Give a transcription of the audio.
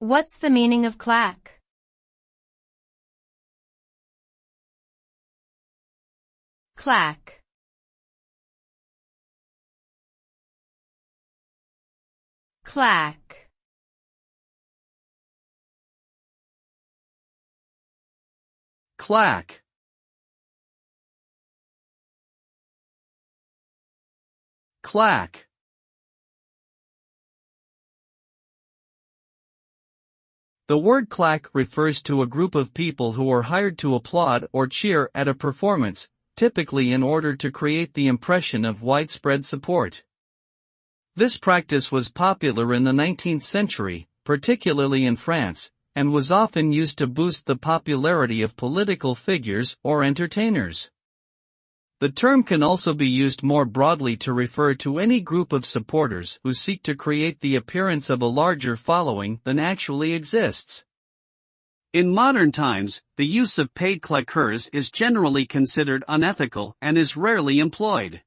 What's the meaning of claque? Claque. Claque. Claque. Claque. The word claque refers to a group of people who are hired to applaud or cheer at a performance, typically in order to create the impression of widespread support. This practice was popular in the 19th century, particularly in France, and was often used to boost the popularity of political figures or entertainers. The term can also be used more broadly to refer to any group of supporters who seek to create the appearance of a larger following than actually exists. In modern times, the use of paid claqueurs is generally considered unethical and is rarely employed.